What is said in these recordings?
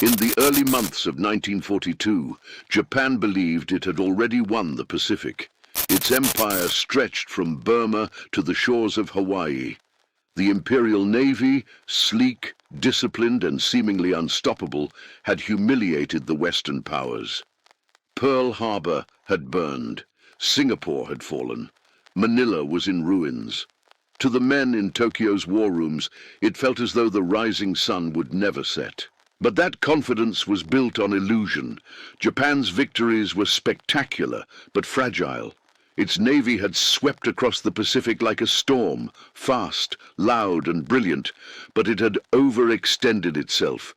In the early months of 1942, Japan believed it had already won the Pacific. Its empire stretched from Burma to the shores of Hawaii. The Imperial Navy, sleek, disciplined, and seemingly unstoppable, had humiliated the Western powers. Pearl Harbor had burned. Singapore had fallen. Manila was in ruins. To the men in Tokyo's war rooms, it felt as though the rising sun would never set. But that confidence was built on illusion. Japan's victories were spectacular, but fragile. Its navy had swept across the Pacific like a storm, fast, loud, and brilliant, but it had overextended itself.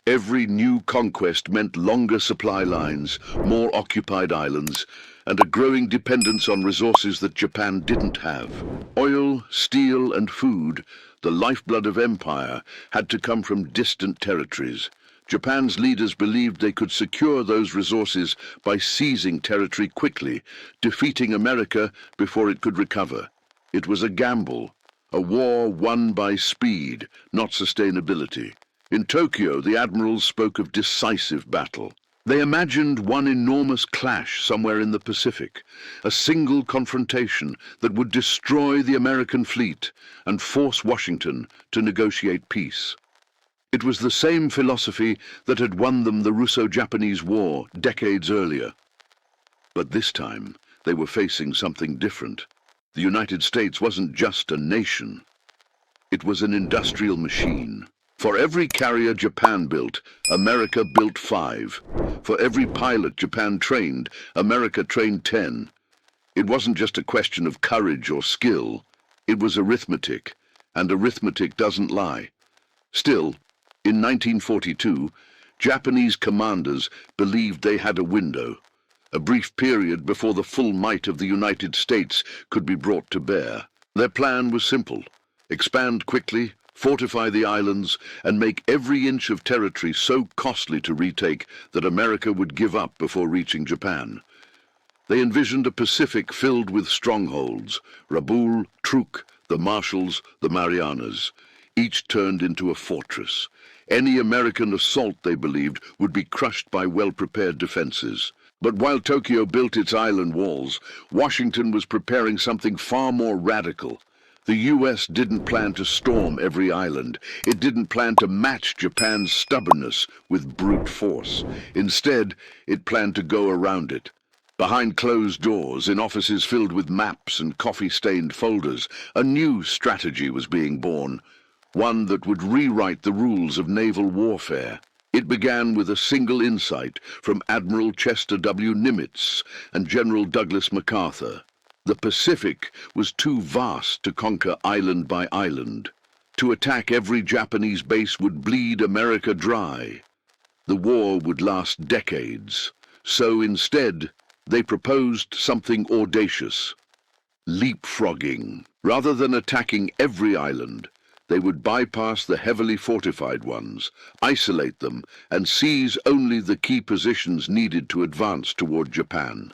Every new conquest meant longer supply lines, more occupied islands, and a growing dependence on resources that Japan didn't have. Oil, steel, and food, the lifeblood of empire, had to come from distant territories. Japan's leaders believed they could secure those resources by seizing territory quickly, defeating America before it could recover. It was a gamble, a war won by speed, not sustainability. In Tokyo, the admirals spoke of decisive battle. They imagined one enormous clash somewhere in the Pacific, a single confrontation that would destroy the American fleet and force Washington to negotiate peace. It was the same philosophy that had won them the Russo-Japanese War decades earlier. But this time, they were facing something different. The United States wasn't just a nation. It was an industrial machine. For every carrier Japan built, America built 5. For every pilot Japan trained, America trained 10. It wasn't just a question of courage or skill. It was arithmetic, and arithmetic doesn't lie. Still, in 1942, Japanese commanders believed they had a window, a brief period before the full might of the United States could be brought to bear. Their plan was simple: expand quickly, fortify the islands, and make every inch of territory so costly to retake that America would give up before reaching Japan. They envisioned a Pacific filled with strongholds: Rabaul, Truk, the Marshalls, the Marianas, each turned into a fortress. Any American assault, they believed, would be crushed by well-prepared defenses. But while Tokyo built its island walls, Washington was preparing something far more radical. The U.S. didn't plan to storm every island. It didn't plan to match Japan's stubbornness with brute force. Instead, it planned to go around it. Behind closed doors, in offices filled with maps and coffee-stained folders, a new strategy was being born, one that would rewrite the rules of naval warfare. It began with a single insight from Admiral Chester W. Nimitz and General Douglas MacArthur. The Pacific was too vast to conquer island by island. To attack every Japanese base would bleed America dry. The war would last decades. So instead, they proposed something audacious: leapfrogging. Rather than attacking every island, they would bypass the heavily fortified ones, isolate them, and seize only the key positions needed to advance toward Japan.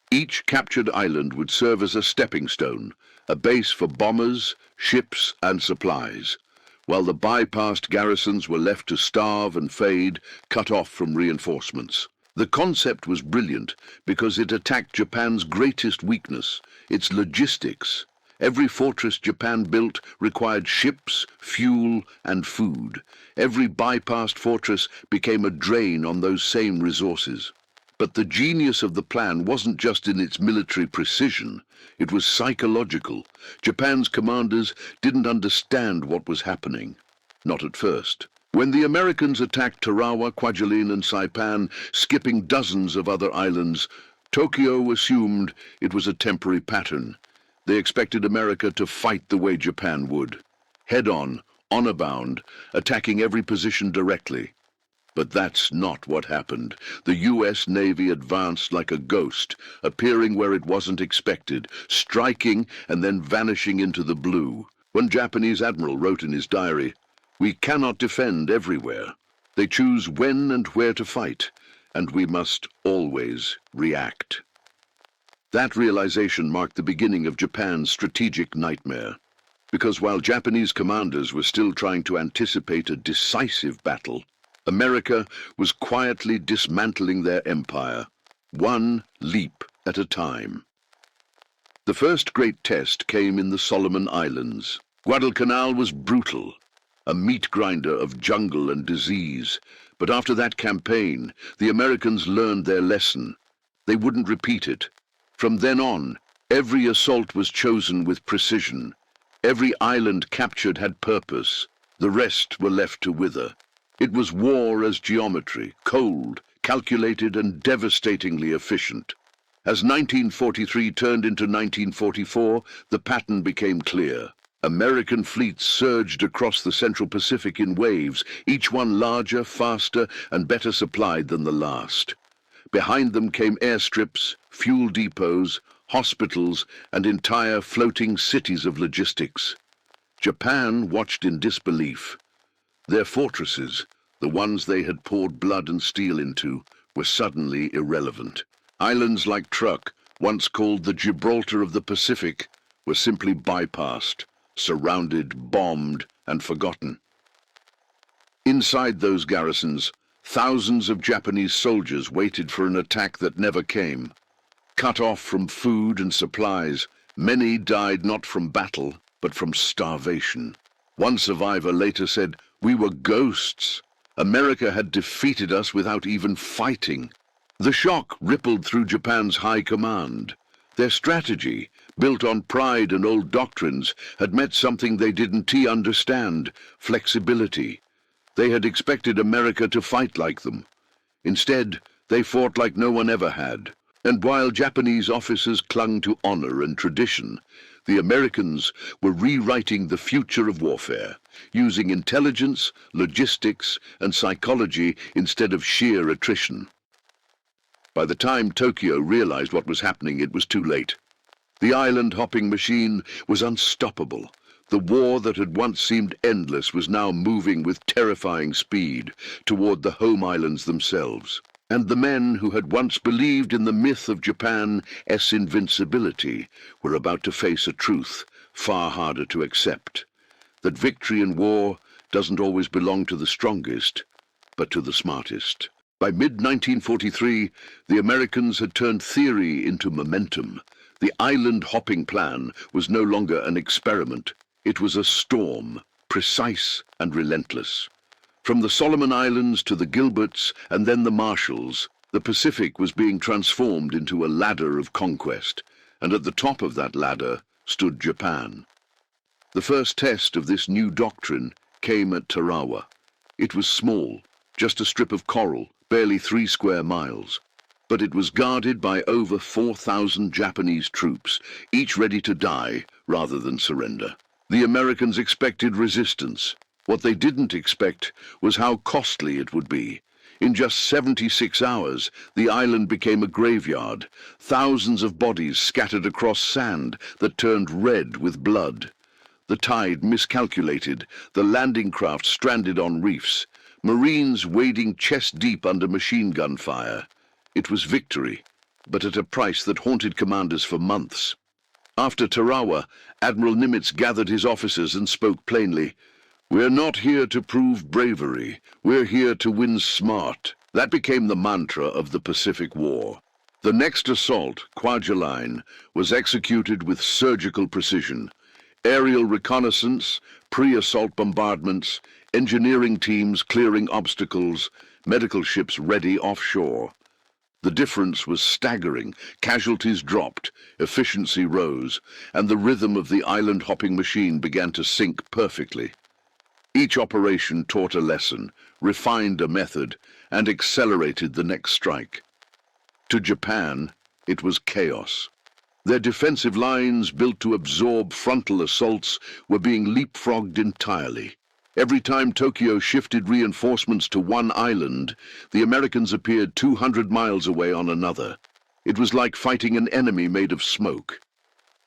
Each captured island would serve as a stepping stone, a base for bombers, ships, and supplies, while the bypassed garrisons were left to starve and fade, cut off from reinforcements. The concept was brilliant because it attacked Japan's greatest weakness, its logistics. Every fortress Japan built required ships, fuel, and food. Every bypassed fortress became a drain on those same resources. But the genius of the plan wasn't just in its military precision, it was psychological. Japan's commanders didn't understand what was happening. Not at first. When the Americans attacked Tarawa, Kwajalein, and Saipan, skipping dozens of other islands, Tokyo assumed it was a temporary pattern. They expected America to fight the way Japan would, head-on, honor bound, attacking every position directly. But that's not what happened. The U.S. Navy advanced like a ghost, appearing where it wasn't expected, striking and then vanishing into the blue. One Japanese admiral wrote in his diary, "We cannot defend everywhere. They choose when and where to fight, and we must always react." That realization marked the beginning of Japan's strategic nightmare. Because while Japanese commanders were still trying to anticipate a decisive battle, America was quietly dismantling their empire, one leap at a time. The first great test came in the Solomon Islands. Guadalcanal was brutal, a meat grinder of jungle and disease. But after that campaign, the Americans learned their lesson. They wouldn't repeat it. From then on, every assault was chosen with precision. Every island captured had purpose. The rest were left to wither. It was war as geometry, cold, calculated, and devastatingly efficient. As 1943 turned into 1944, the pattern became clear. American fleets surged across the Central Pacific in waves, each one larger, faster, and better supplied than the last. Behind them came airstrips, fuel depots, hospitals, and entire floating cities of logistics. Japan watched in disbelief. Their fortresses, the ones they had poured blood and steel into, were suddenly irrelevant. Islands like Truk, once called the Gibraltar of the Pacific, were simply bypassed, surrounded, bombed, and forgotten. Inside those garrisons, thousands of Japanese soldiers waited for an attack that never came. Cut off from food and supplies, many died not from battle, but from starvation. One survivor later said, "We were ghosts. America had defeated us without even fighting." The shock rippled through Japan's high command. Their strategy, built on pride and old doctrines, had met something they didn't understand: flexibility. They had expected America to fight like them. Instead, they fought like no one ever had. And while Japanese officers clung to honor and tradition, the Americans were rewriting the future of warfare, using intelligence, logistics, and psychology instead of sheer attrition. By the time Tokyo realized what was happening, it was too late. The island-hopping machine was unstoppable. The war that had once seemed endless was now moving with terrifying speed toward the home islands themselves. And the men who had once believed in the myth of Japan's invincibility were about to face a truth far harder to accept: that victory in war doesn't always belong to the strongest, but to the smartest. By mid-1943, the Americans had turned theory into momentum. The island-hopping plan was no longer an experiment. It was a storm, precise and relentless. From the Solomon Islands to the Gilberts and then the Marshalls, the Pacific was being transformed into a ladder of conquest, and at the top of that ladder stood Japan. The first test of this new doctrine came at Tarawa. It was small, just a strip of coral, barely 3 square miles. But it was guarded by over 4,000 Japanese troops, each ready to die rather than surrender. The Americans expected resistance. What they didn't expect was how costly it would be. In just 76 hours, the island became a graveyard, thousands of bodies scattered across sand that turned red with blood. The tide miscalculated, the landing craft stranded on reefs, Marines wading chest-deep under machine gun fire. It was victory, but at a price that haunted commanders for months. After Tarawa, Admiral Nimitz gathered his officers and spoke plainly. "We're not here to prove bravery. We're here to win smart." That became the mantra of the Pacific War. The next assault, Kwajalein, was executed with surgical precision. Aerial reconnaissance, pre-assault bombardments, engineering teams clearing obstacles, medical ships ready offshore. The difference was staggering. Casualties dropped, efficiency rose, and the rhythm of the island-hopping machine began to sync perfectly. Each operation taught a lesson, refined a method, and accelerated the next strike. To Japan, it was chaos. Their defensive lines, built to absorb frontal assaults, were being leapfrogged entirely. Every time Tokyo shifted reinforcements to one island, the Americans appeared 200 miles away on another. It was like fighting an enemy made of smoke.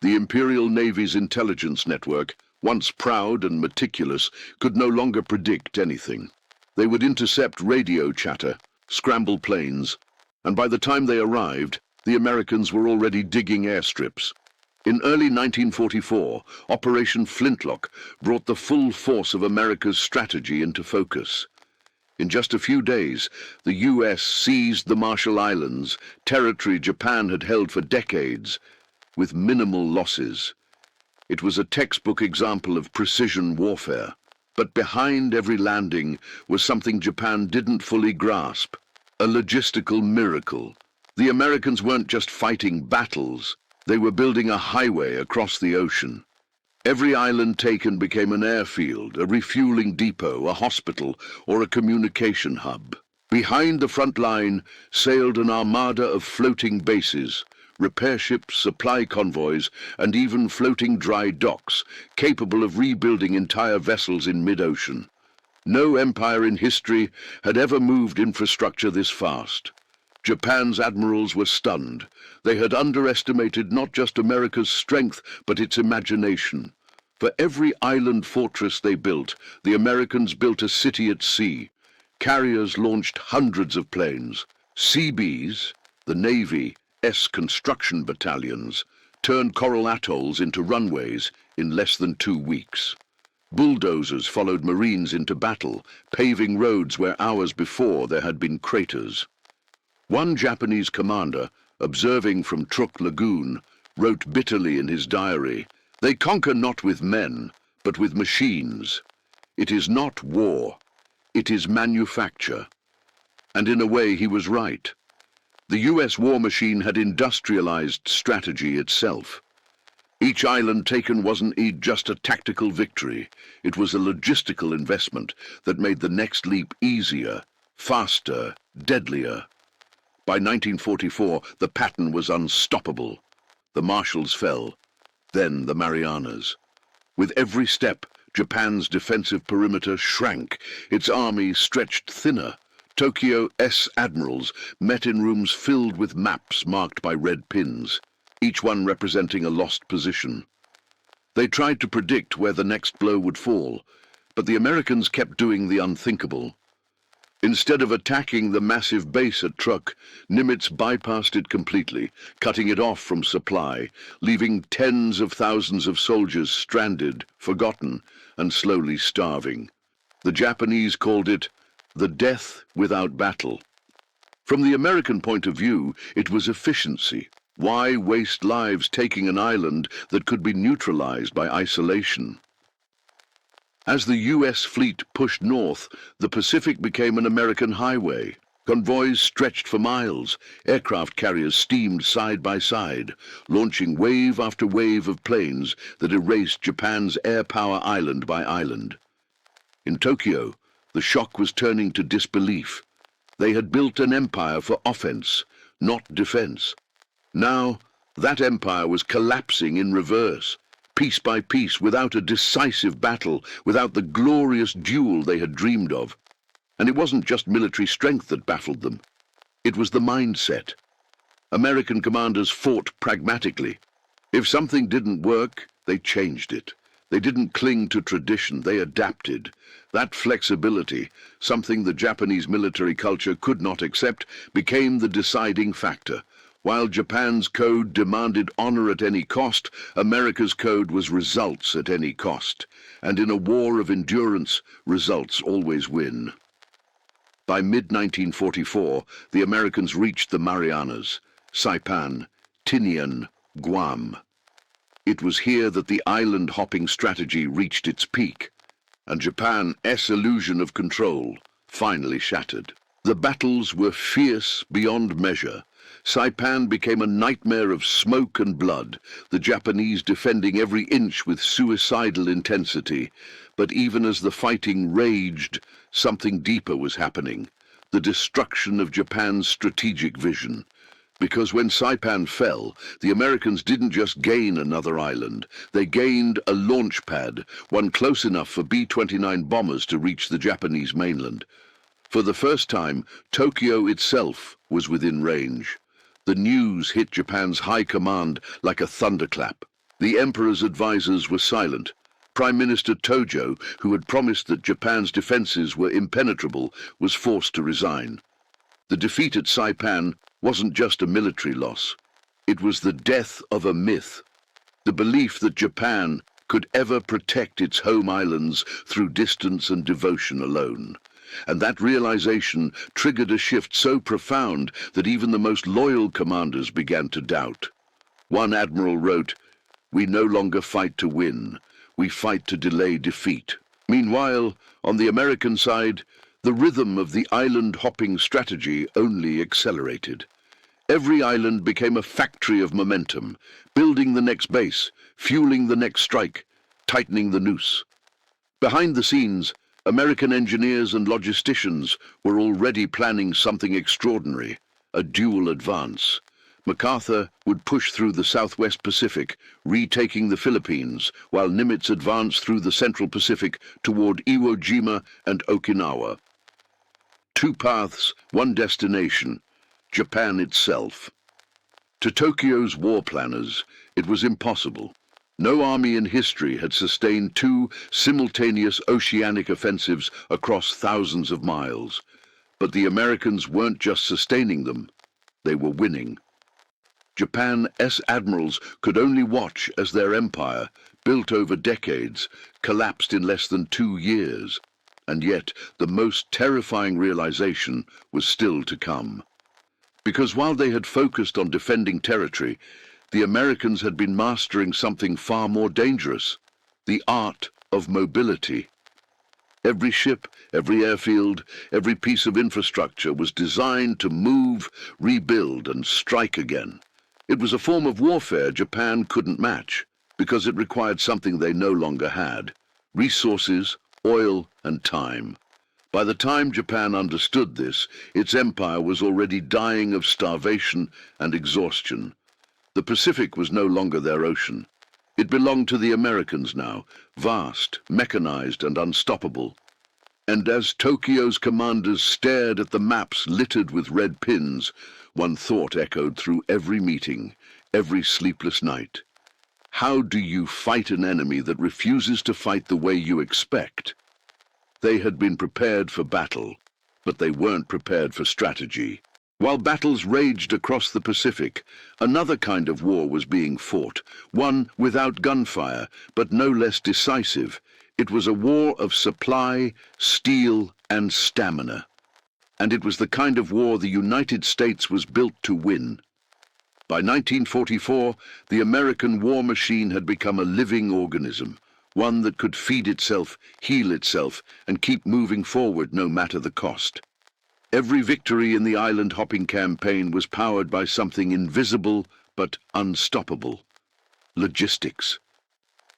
The Imperial Navy's intelligence network, once proud and meticulous, could no longer predict anything. They would intercept radio chatter, scramble planes, and by the time they arrived, the Americans were already digging airstrips. In early 1944, Operation Flintlock brought the full force of America's strategy into focus. In just a few days, the US seized the Marshall Islands, territory Japan had held for decades, with minimal losses. It was a textbook example of precision warfare. But behind every landing was something Japan didn't fully grasp, a logistical miracle. The Americans weren't just fighting battles, they were building a highway across the ocean. Every island taken became an airfield, a refueling depot, a hospital, or a communication hub. Behind the front line sailed an armada of floating bases, repair ships, supply convoys, and even floating dry docks, capable of rebuilding entire vessels in mid-ocean. No empire in history had ever moved infrastructure this fast. Japan's admirals were stunned. They had underestimated not just America's strength, but its imagination. For every island fortress they built, the Americans built a city at sea. Carriers launched hundreds of planes. Seabees, the Navy's construction battalions, turned coral atolls into runways in less than 2 weeks. Bulldozers followed Marines into battle, paving roads where hours before there had been craters. One Japanese commander, observing from Truk Lagoon, wrote bitterly in his diary, "They conquer not with men, but with machines. It is not war, it is manufacture." And in a way he was right. The US war machine had industrialized strategy itself. Each island taken wasn't just a tactical victory. It was a logistical investment that made the next leap easier, faster, deadlier. By 1944, the pattern was unstoppable. The Marshalls fell, then the Marianas. With every step, Japan's defensive perimeter shrank, its army stretched thinner. Tokyo's admirals met in rooms filled with maps marked by red pins, each one representing a lost position. They tried to predict where the next blow would fall, but the Americans kept doing the unthinkable. Instead of attacking the massive base at Truk, Nimitz bypassed it completely, cutting it off from supply, leaving tens of thousands of soldiers stranded, forgotten, and slowly starving. The Japanese called it the death without battle. From the American point of view, it was efficiency. Why waste lives taking an island that could be neutralized by isolation? As the US fleet pushed north, the Pacific became an American highway. Convoys stretched for miles. Aircraft carriers steamed side by side, launching wave after wave of planes that erased Japan's air power island by island. In Tokyo, the shock was turning to disbelief. They had built an empire for offense, not defense. Now, that empire was collapsing in reverse, piece by piece, without a decisive battle, without the glorious duel they had dreamed of. And it wasn't just military strength that baffled them. It was the mindset. American commanders fought pragmatically. If something didn't work, they changed it. They didn't cling to tradition, they adapted. That flexibility, something the Japanese military culture could not accept, became the deciding factor. While Japan's code demanded honor at any cost, America's code was results at any cost. And in a war of endurance, results always win. By mid-1944, the Americans reached the Marianas, Saipan, Tinian, Guam. It was here that the island-hopping strategy reached its peak, and Japan's illusion of control finally shattered. The battles were fierce beyond measure. Saipan became a nightmare of smoke and blood, the Japanese defending every inch with suicidal intensity. But even as the fighting raged, something deeper was happening, the destruction of Japan's strategic vision. Because when Saipan fell, the Americans didn't just gain another island, they gained a launch pad, one close enough for B-29 bombers to reach the Japanese mainland. For the first time, Tokyo itself was within range. The news hit Japan's high command like a thunderclap. The emperor's advisors were silent. Prime Minister Tojo, who had promised that Japan's defenses were impenetrable, was forced to resign. The defeat at Saipan wasn't just a military loss. It was the death of a myth. The belief that Japan could ever protect its home islands through distance and devotion alone. and that realization triggered a shift so profound that even the most loyal commanders began to doubt. One admiral wrote, "We no longer fight to win, we fight to delay defeat." Meanwhile, on the American side, the rhythm of the island-hopping strategy only accelerated. Every island became a factory of momentum, building the next base, fueling the next strike, tightening the noose. Behind the scenes, American engineers and logisticians were already planning something extraordinary, a dual advance. MacArthur would push through the Southwest Pacific, retaking the Philippines, while Nimitz advanced through the Central Pacific toward Iwo Jima and Okinawa. Two paths, one destination, Japan itself. To Tokyo's war planners, it was impossible. No army in history had sustained two simultaneous oceanic offensives across thousands of miles. But the Americans weren't just sustaining them, they were winning. Japan's admirals could only watch as their empire, built over decades, collapsed in less than 2 years. And yet, the most terrifying realization was still to come. Because while they had focused on defending territory, the Americans had been mastering something far more dangerous, the art of mobility. Every ship, every airfield, every piece of infrastructure was designed to move, rebuild, and strike again. It was a form of warfare Japan couldn't match, because it required something they no longer had: resources, oil, and time. By the time Japan understood this, its empire was already dying of starvation and exhaustion. The Pacific was no longer their ocean. It belonged to the Americans now, vast, mechanized, and unstoppable. And as Tokyo's commanders stared at the maps littered with red pins, one thought echoed through every meeting, every sleepless night. How do you fight an enemy that refuses to fight the way you expect? They had been prepared for battle, but they weren't prepared for strategy. While battles raged across the Pacific, another kind of war was being fought, one without gunfire, but no less decisive. It was a war of supply, steel, and stamina. And it was the kind of war the United States was built to win. By 1944, the American war machine had become a living organism, one that could feed itself, heal itself, and keep moving forward no matter the cost. Every victory in the island-hopping campaign was powered by something invisible but unstoppable: logistics.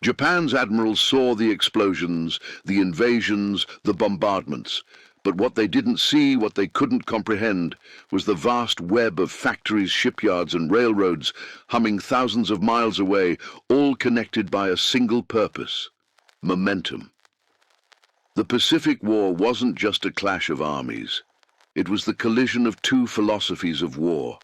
Japan's admirals saw the explosions, the invasions, the bombardments, but what they didn't see, what they couldn't comprehend, was the vast web of factories, shipyards, and railroads humming thousands of miles away, all connected by a single purpose: momentum. The Pacific War wasn't just a clash of armies. It was the collision of two philosophies of war.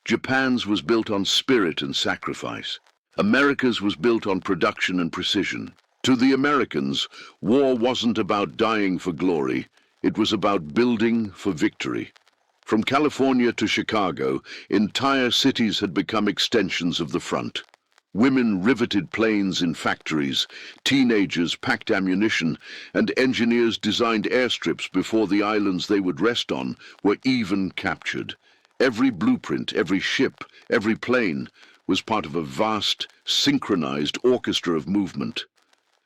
Japan's was built on spirit and sacrifice. America's was built on production and precision. To the Americans, war wasn't about dying for glory. It was about building for victory. From California to Chicago, entire cities had become extensions of the front. Women riveted planes in factories, teenagers packed ammunition, and engineers designed airstrips before the islands they would rest on were even captured. Every blueprint, every ship, every plane was part of a vast, synchronized orchestra of movement.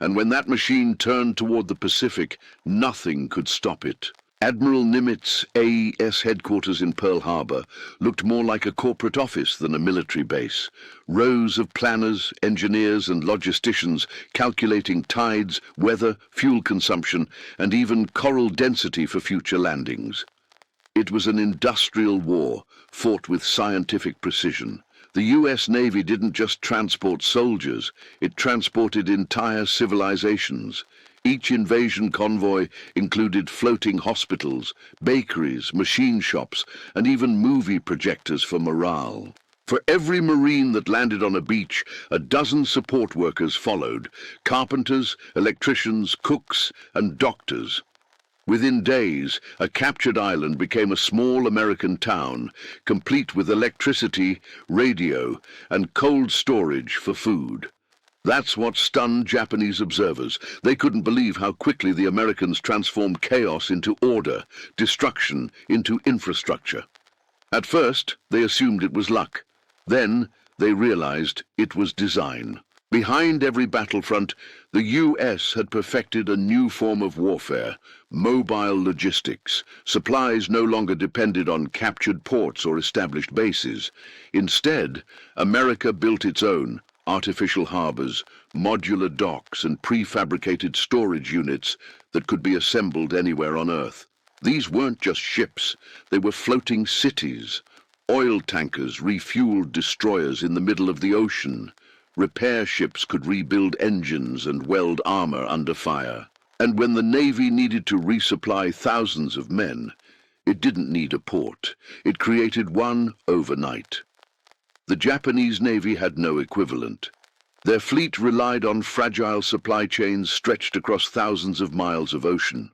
And when that machine turned toward the Pacific, nothing could stop it. Admiral Nimitz's AES headquarters in Pearl Harbor looked more like a corporate office than a military base. Rows of planners, engineers, and logisticians calculating tides, weather, fuel consumption, and even coral density for future landings. It was an industrial war, fought with scientific precision. The US Navy didn't just transport soldiers, it transported entire civilizations. Each invasion convoy included floating hospitals, bakeries, machine shops, and even movie projectors for morale. For every Marine that landed on a beach, a dozen support workers followed: carpenters, electricians, cooks, and doctors. Within days, a captured island became a small American town, complete with electricity, radio, and cold storage for food. That's what stunned Japanese observers. They couldn't believe how quickly the Americans transformed chaos into order, destruction into infrastructure. At first, they assumed it was luck. Then, they realized it was design. Behind every battlefront, the US had perfected a new form of warfare, mobile logistics. Supplies no longer depended on captured ports or established bases. Instead, America built its own, artificial harbors, modular docks, and prefabricated storage units that could be assembled anywhere on Earth. These weren't just ships, they were floating cities. Oil tankers refueled destroyers in the middle of the ocean. Repair ships could rebuild engines and weld armor under fire. And when the Navy needed to resupply thousands of men, it didn't need a port. It created one overnight. The Japanese Navy had no equivalent. Their fleet relied on fragile supply chains stretched across thousands of miles of ocean.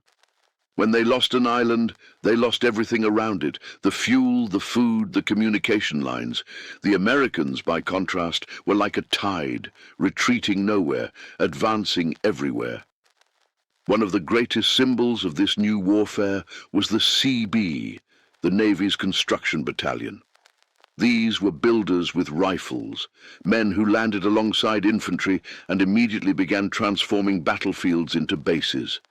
When they lost an island, they lost everything around it, the fuel, the food, the communication lines. The Americans, by contrast, were like a tide, retreating nowhere, advancing everywhere. One of the greatest symbols of this new warfare was the CB, the Navy's construction battalion. These were builders with rifles, men who landed alongside infantry and immediately began transforming battlefields into bases.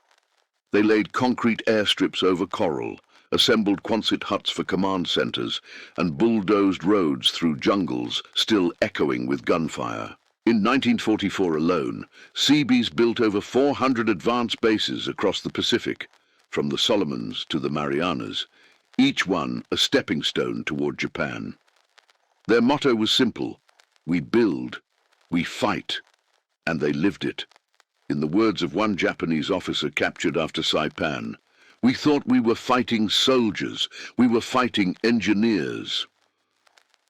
They laid concrete airstrips over coral, assembled Quonset huts for command centers, and bulldozed roads through jungles still echoing with gunfire. In 1944 alone, Seabees built over 400 advanced bases across the Pacific, from the Solomons to the Marianas, each one a stepping stone toward Japan. Their motto was simple: we build, we fight, and they lived it. In the words of one Japanese officer captured after Saipan, "We thought we were fighting soldiers, we were fighting engineers."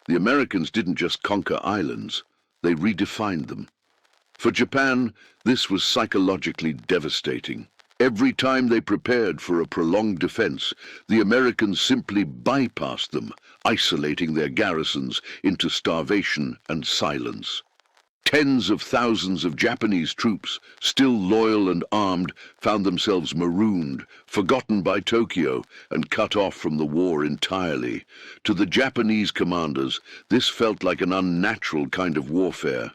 The Americans didn't just conquer islands, they redefined them. For Japan, this was psychologically devastating. Every time they prepared for a prolonged defense, the Americans simply bypassed them, isolating their garrisons into starvation and silence. Tens of thousands of Japanese troops, still loyal and armed, found themselves marooned, forgotten by Tokyo, and cut off from the war entirely. To the Japanese commanders, this felt like an unnatural kind of warfare.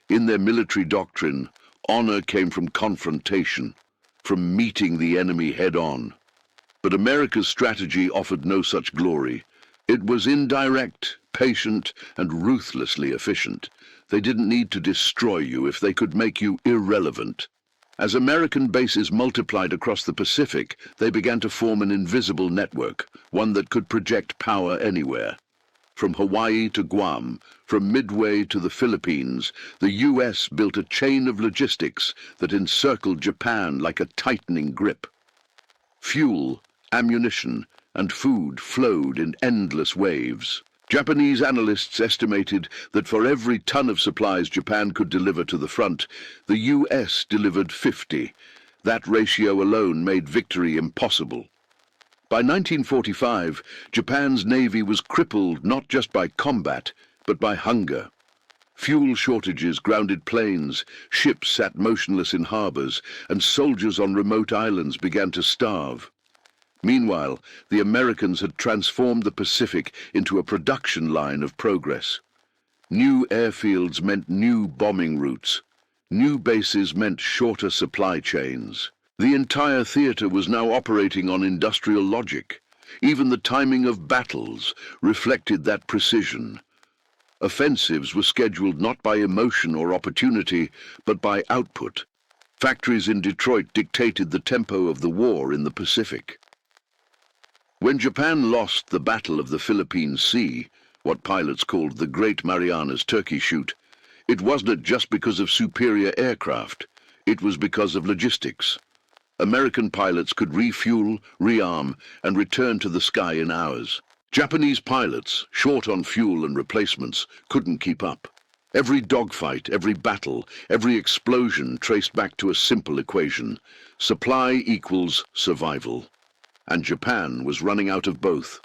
In their military doctrine, honor came from confrontation, from meeting the enemy head-on. But America's strategy offered no such glory. It was indirect, patient, and ruthlessly efficient. They didn't need to destroy you if they could make you irrelevant. As American bases multiplied across the Pacific, they began to form an invisible network, one that could project power anywhere. From Hawaii to Guam, from Midway to the Philippines, the US built a chain of logistics that encircled Japan like a tightening grip. Fuel, ammunition, and food flowed in endless waves. Japanese analysts estimated that for every ton of supplies Japan could deliver to the front, the US delivered 50. That ratio alone made victory impossible. By 1945, Japan's navy was crippled not just by combat, but by hunger. Fuel shortages grounded planes, ships sat motionless in harbors, and soldiers on remote islands began to starve. Meanwhile, the Americans had transformed the Pacific into a production line of progress. New airfields meant new bombing routes. New bases meant shorter supply chains. The entire theater was now operating on industrial logic. Even the timing of battles reflected that precision. Offensives were scheduled not by emotion or opportunity, but by output. Factories in Detroit dictated the tempo of the war in the Pacific. When Japan lost the Battle of the Philippine Sea, what pilots called the Great Marianas Turkey Shoot, it wasn't just because of superior aircraft, it was because of logistics. American pilots could refuel, rearm, and return to the sky in hours. Japanese pilots, short on fuel and replacements, couldn't keep up. Every dogfight, every battle, every explosion traced back to a simple equation: supply equals survival. And Japan was running out of both.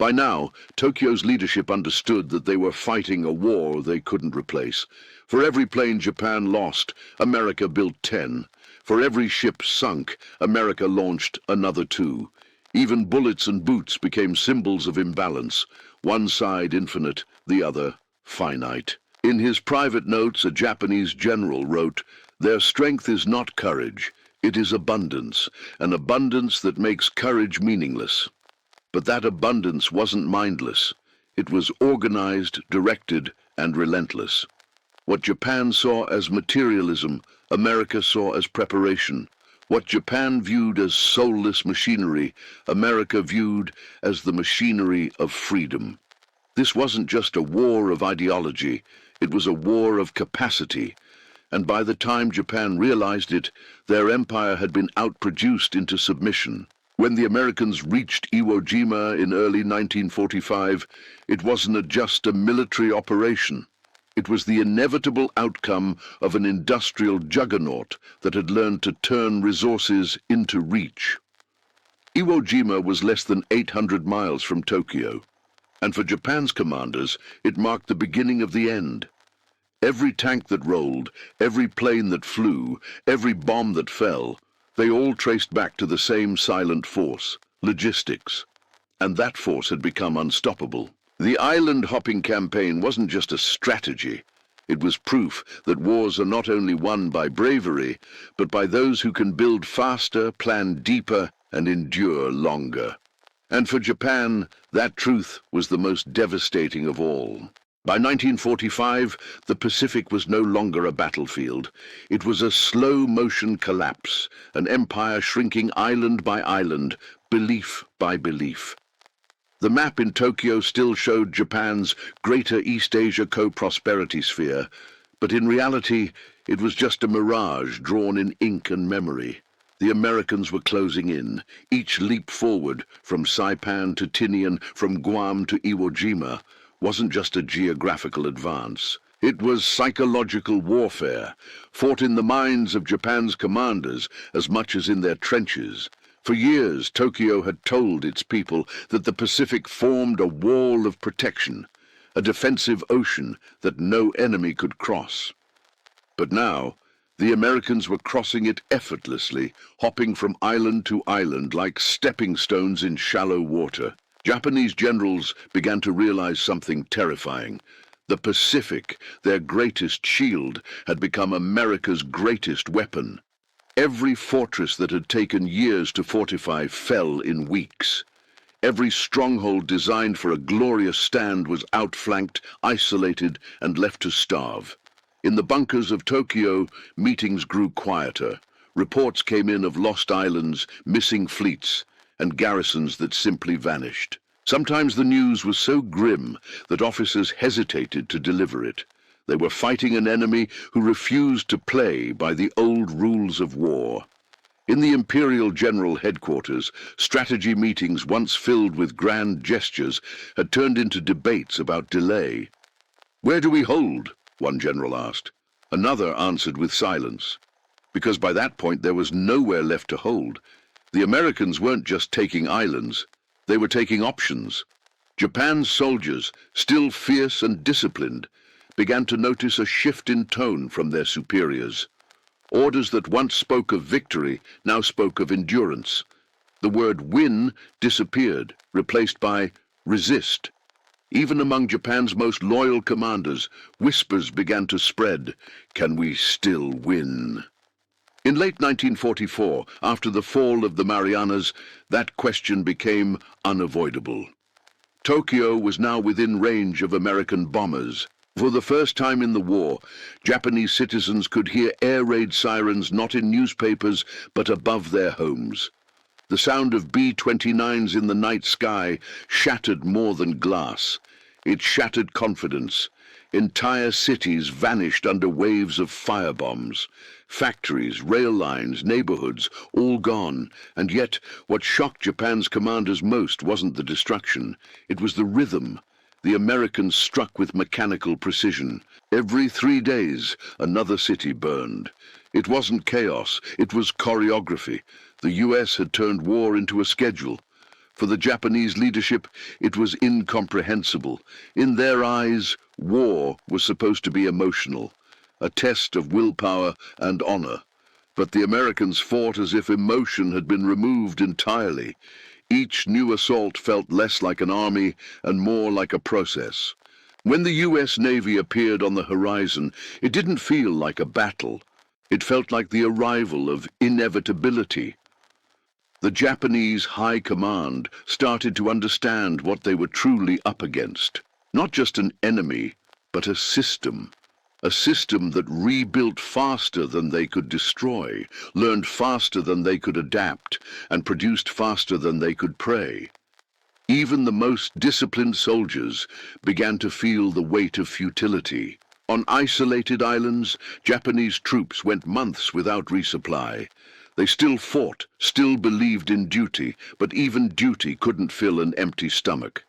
By now, Tokyo's leadership understood that they were fighting a war they couldn't replace. For every plane Japan lost, America built 10. For every ship sunk, America launched another 2. Even bullets and boots became symbols of imbalance, one side infinite, the other finite. In his private notes, a Japanese general wrote, "Their strength is not courage, it is abundance, an abundance that makes courage meaningless." But that abundance wasn't mindless. It was organized, directed, and relentless. What Japan saw as materialism, America saw as preparation. What Japan viewed as soulless machinery, America viewed as the machinery of freedom. This wasn't just a war of ideology, it was a war of capacity. And by the time Japan realized it, their empire had been outproduced into submission. When the Americans reached Iwo Jima in early 1945, it wasn't just a military operation. It was the inevitable outcome of an industrial juggernaut that had learned to turn resources into reach. Iwo Jima was less than 800 miles from Tokyo, and for Japan's commanders, it marked the beginning of the end. Every tank that rolled, every plane that flew, every bomb that fell, they all traced back to the same silent force, logistics. And that force had become unstoppable. The island-hopping campaign wasn't just a strategy. It was proof that wars are not only won by bravery, but by those who can build faster, plan deeper, and endure longer. And for Japan, that truth was the most devastating of all. By 1945, the Pacific was no longer a battlefield. It was a slow-motion collapse, an empire shrinking island by island, belief by belief. The map in Tokyo still showed Japan's Greater East Asia co-prosperity sphere, but in reality, it was just a mirage drawn in ink and memory. The Americans were closing in, each leap forward, from Saipan to Tinian, from Guam to Iwo Jima, wasn't just a geographical advance. It was psychological warfare, fought in the minds of Japan's commanders as much as in their trenches. For years, Tokyo had told its people that the Pacific formed a wall of protection, a defensive ocean that no enemy could cross. But now, the Americans were crossing it effortlessly, hopping from island to island like stepping stones in shallow water. Japanese generals began to realize something terrifying. The Pacific, their greatest shield, had become America's greatest weapon. Every fortress that had taken years to fortify fell in weeks. Every stronghold designed for a glorious stand was outflanked, isolated, and left to starve. In the bunkers of Tokyo, meetings grew quieter. Reports came in of lost islands, missing fleets, and garrisons that simply vanished. Sometimes the news was so grim that officers hesitated to deliver it. They were fighting an enemy who refused to play by the old rules of war. In the Imperial General Headquarters, strategy meetings once filled with grand gestures had turned into debates about delay. "Where do we hold?" one general asked. Another answered with silence, because by that point there was nowhere left to hold. The Americans weren't just taking islands, they were taking options. Japan's soldiers, still fierce and disciplined, began to notice a shift in tone from their superiors. Orders that once spoke of victory now spoke of endurance. The word win disappeared, replaced by resist. Even among Japan's most loyal commanders, whispers began to spread, "Can we still win?" In late 1944, after the fall of the Marianas, that question became unavoidable. Tokyo was now within range of American bombers. For the first time in the war, Japanese citizens could hear air raid sirens not in newspapers, but above their homes. The sound of B-29s in the night sky shattered more than glass. It shattered confidence. Entire cities vanished under waves of firebombs. Factories, rail lines, neighborhoods, all gone. And yet, what shocked Japan's commanders most wasn't the destruction. It was the rhythm. The Americans struck with mechanical precision. Every 3 days, another city burned. It wasn't chaos, it was choreography. The US had turned war into a schedule. For the Japanese leadership, it was incomprehensible. In their eyes, war was supposed to be emotional, a test of willpower and honor. But the Americans fought as if emotion had been removed entirely. Each new assault felt less like an army and more like a process. When the US Navy appeared on the horizon, it didn't feel like a battle. It felt like the arrival of inevitability. The Japanese High Command started to understand what they were truly up against. Not just an enemy, but a system. A system that rebuilt faster than they could destroy, learned faster than they could adapt, and produced faster than they could pray. Even the most disciplined soldiers began to feel the weight of futility. On isolated islands, Japanese troops went months without resupply. They still fought, still believed in duty, but even duty couldn't fill an empty stomach.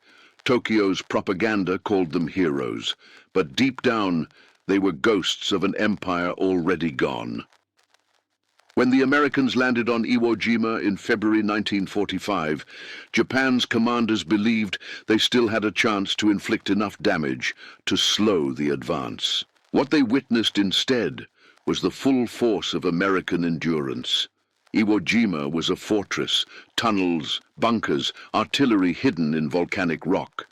Tokyo's propaganda called them heroes, but deep down, they were ghosts of an empire already gone. When the Americans landed on Iwo Jima in February 1945, Japan's commanders believed they still had a chance to inflict enough damage to slow the advance. What they witnessed instead was the full force of American endurance. Iwo Jima was a fortress, tunnels, bunkers, artillery hidden in volcanic rock.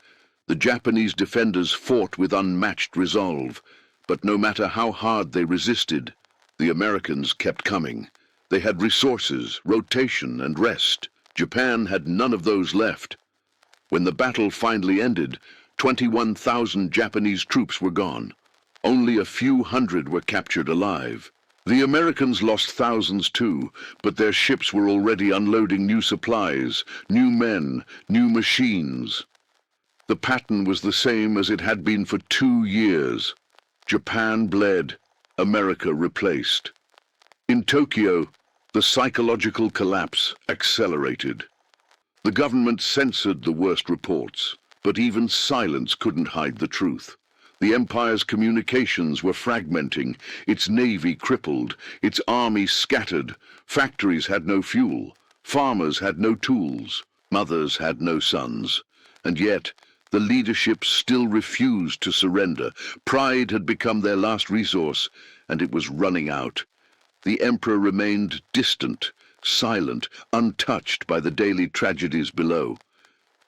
The Japanese defenders fought with unmatched resolve, but no matter how hard they resisted, the Americans kept coming. They had resources, rotation, and rest. Japan had none of those left. When the battle finally ended, 21,000 Japanese troops were gone. Only a few hundred were captured alive. The Americans lost thousands too, but their ships were already unloading new supplies, new men, new machines. The pattern was the same as it had been for 2 years. Japan bled, America replaced. In Tokyo, the psychological collapse accelerated. The government censored the worst reports, but even silence couldn't hide the truth. The empire's communications were fragmenting, its navy crippled, its army scattered, factories had no fuel, farmers had no tools, mothers had no sons. And yet, the leadership still refused to surrender. Pride had become their last resource, and it was running out. The emperor remained distant, silent, untouched by the daily tragedies below.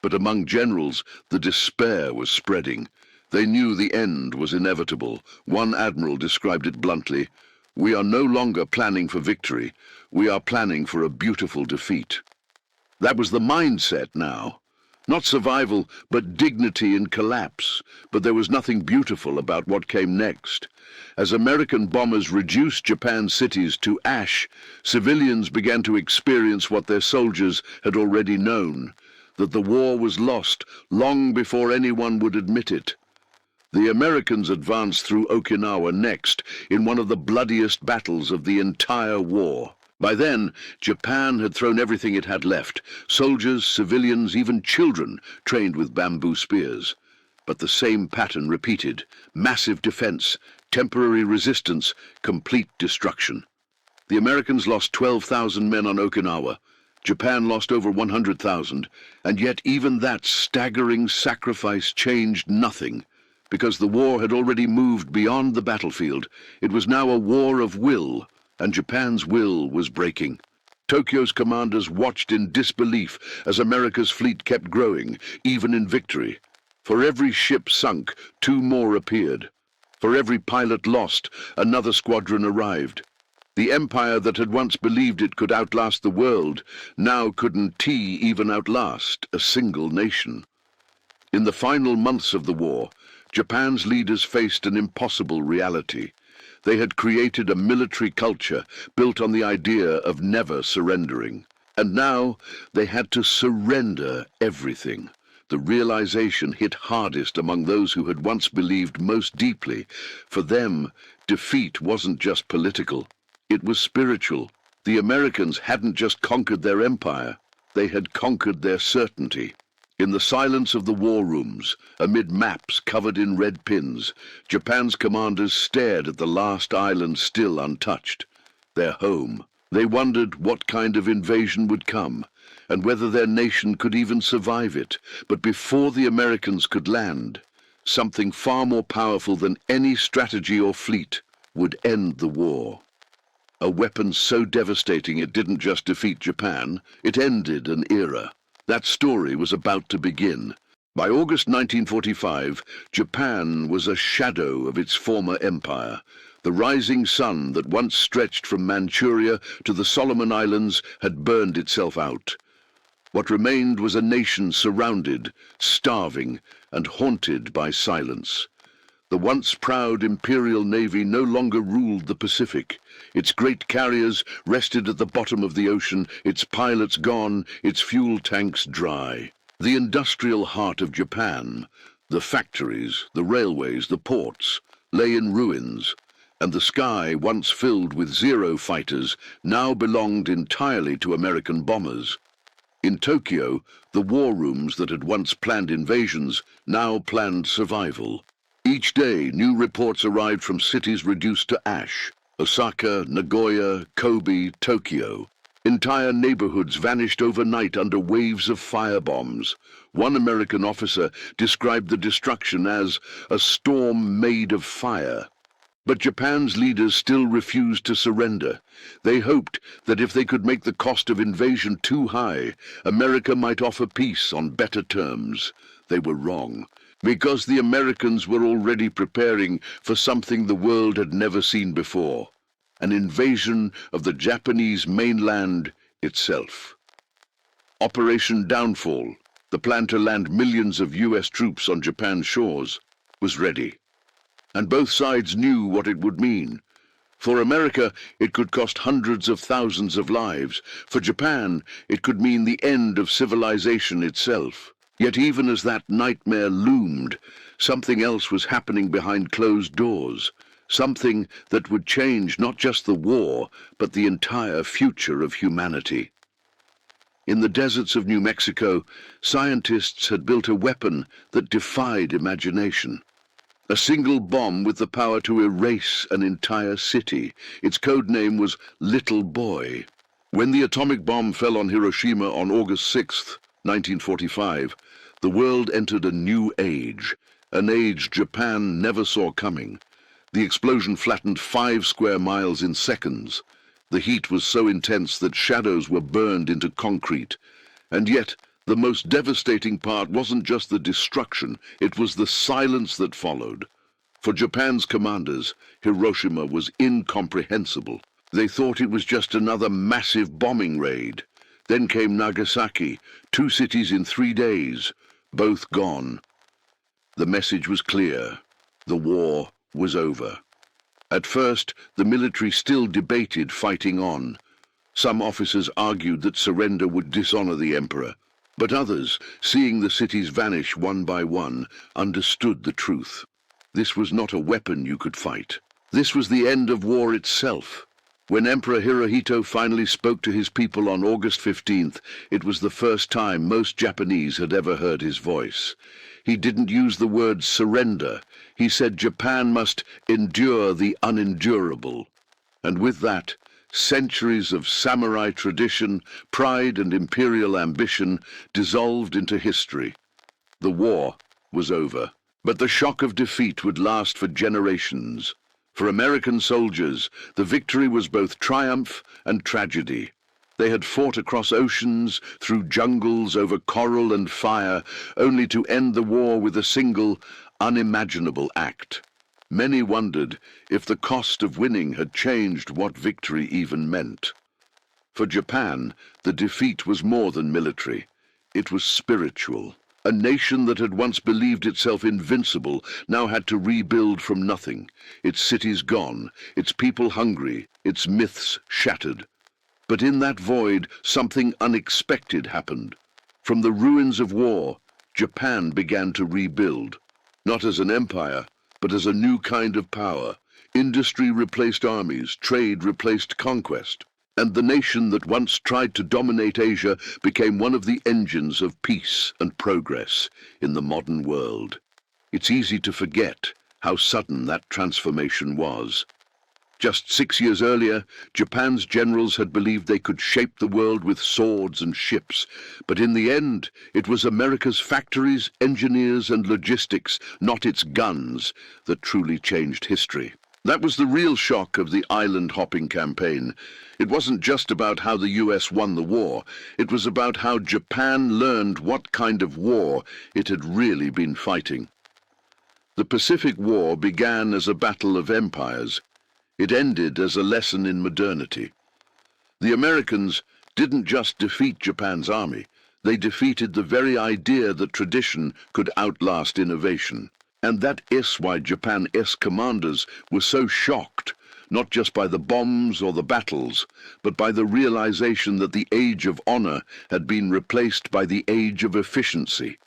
But among generals, the despair was spreading. They knew the end was inevitable. One admiral described it bluntly: "We are no longer planning for victory. We are planning for a beautiful defeat." That was the mindset now. Not survival, but dignity in collapse. But there was nothing beautiful about what came next. As American bombers reduced Japan's cities to ash, civilians began to experience what their soldiers had already known: that the war was lost long before anyone would admit it. The Americans advanced through Okinawa next, in one of the bloodiest battles of the entire war. By then, Japan had thrown everything it had left: soldiers, civilians, even children trained with bamboo spears. But the same pattern repeated: massive defense, temporary resistance, complete destruction. The Americans lost 12,000 men on Okinawa. Japan lost over 100,000, and yet even that staggering sacrifice changed nothing. Because the war had already moved beyond the battlefield, it was now a war of will, and Japan's will was breaking. Tokyo's commanders watched in disbelief as America's fleet kept growing, even in victory. For every ship sunk, 2 more appeared. For every pilot lost, another squadron arrived. The empire that had once believed it could outlast the world now couldn't even outlast a single nation. In the final months of the war, Japan's leaders faced an impossible reality. They had created a military culture built on the idea of never surrendering. And now they had to surrender everything. The realization hit hardest among those who had once believed most deeply. For them, defeat wasn't just political, it was spiritual. The Americans hadn't just conquered their empire, they had conquered their certainty. In the silence of the war rooms, amid maps covered in red pins, Japan's commanders stared at the last island still untouched, their home. They wondered what kind of invasion would come, and whether their nation could even survive it. But before the Americans could land, something far more powerful than any strategy or fleet would end the war. A weapon so devastating it didn't just defeat Japan, it ended an era. That story was about to begin. By August 1945, Japan was a shadow of its former empire. The rising sun that once stretched from Manchuria to the Solomon Islands had burned itself out. What remained was a nation surrounded, starving, and haunted by silence. The once proud Imperial Navy no longer ruled the Pacific. Its great carriers rested at the bottom of the ocean, its pilots gone, its fuel tanks dry. The industrial heart of Japan, the factories, the railways, the ports, lay in ruins, and the sky, once filled with Zero fighters, now belonged entirely to American bombers. In Tokyo, the war rooms that had once planned invasions now planned survival. Each day, new reports arrived from cities reduced to ash: Osaka, Nagoya, Kobe, Tokyo. Entire neighborhoods vanished overnight under waves of firebombs. One American officer described the destruction as a storm made of fire. But Japan's leaders still refused to surrender. They hoped that if they could make the cost of invasion too high, America might offer peace on better terms. They were wrong, because the Americans were already preparing for something the world had never seen before: an invasion of the Japanese mainland itself. Operation Downfall, the plan to land millions of US troops on Japan's shores, was ready. And both sides knew what it would mean. For America, it could cost hundreds of thousands of lives. For Japan, it could mean the end of civilization itself. Yet even as that nightmare loomed, something else was happening behind closed doors. Something that would change not just the war, but the entire future of humanity. In the deserts of New Mexico, scientists had built a weapon that defied imagination. A single bomb with the power to erase an entire city. Its code name was Little Boy. When the atomic bomb fell on Hiroshima on August 6, 1945, the world entered a new age, an age Japan never saw coming. The explosion flattened 5 square miles in seconds. The heat was so intense that shadows were burned into concrete. And yet, the most devastating part wasn't just the destruction, it was the silence that followed. For Japan's commanders, Hiroshima was incomprehensible. They thought it was just another massive bombing raid. Then came Nagasaki, 2 cities in 3 days, both gone. The message was clear: the war was over. At first, the military still debated fighting on. Some officers argued that surrender would dishonor the emperor, but others, seeing the cities vanish one by one, understood the truth. This was not a weapon you could fight. This was the end of war itself. When Emperor Hirohito finally spoke to his people on August 15th, it was the first time most Japanese had ever heard his voice. He didn't use the word surrender. He said Japan must endure the unendurable. And with that, centuries of samurai tradition, pride, and imperial ambition dissolved into history. The war was over, but the shock of defeat would last for generations. For American soldiers, the victory was both triumph and tragedy. They had fought across oceans, through jungles, over coral and fire, only to end the war with a single, unimaginable act. Many wondered if the cost of winning had changed what victory even meant. For Japan, the defeat was more than military. It was spiritual. A nation that had once believed itself invincible now had to rebuild from nothing, its cities gone, its people hungry, its myths shattered. But in that void, something unexpected happened. From the ruins of war, Japan began to rebuild, not as an empire, but as a new kind of power. Industry replaced armies, trade replaced conquest, and the nation that once tried to dominate Asia became one of the engines of peace and progress in the modern world. It's easy to forget how sudden that transformation was. Just 6 years earlier, Japan's generals had believed they could shape the world with swords and ships, but in the end, it was America's factories, engineers, and logistics, not its guns, that truly changed history. That was the real shock of the island-hopping campaign. It wasn't just about how the US won the war, it was about how Japan learned what kind of war it had really been fighting. The Pacific War began as a battle of empires. It ended as a lesson in modernity. The Americans didn't just defeat Japan's army, they defeated the very idea that tradition could outlast innovation. And that is why Japan's commanders were so shocked, not just by the bombs or the battles, but by the realization that the age of honor had been replaced by the age of efficiency.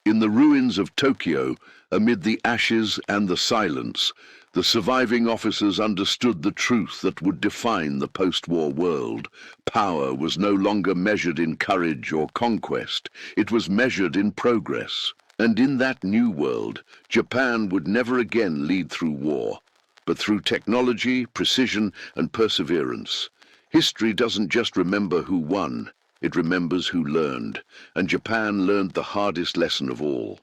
In the ruins of Tokyo, amid the ashes and the silence, the surviving officers understood the truth that would define the post-war world. Power was no longer measured in courage or conquest, it was measured in progress. And in that new world, Japan would never again lead through war, but through technology, precision, and perseverance. History doesn't just remember who won, it remembers who learned, and Japan learned the hardest lesson of all.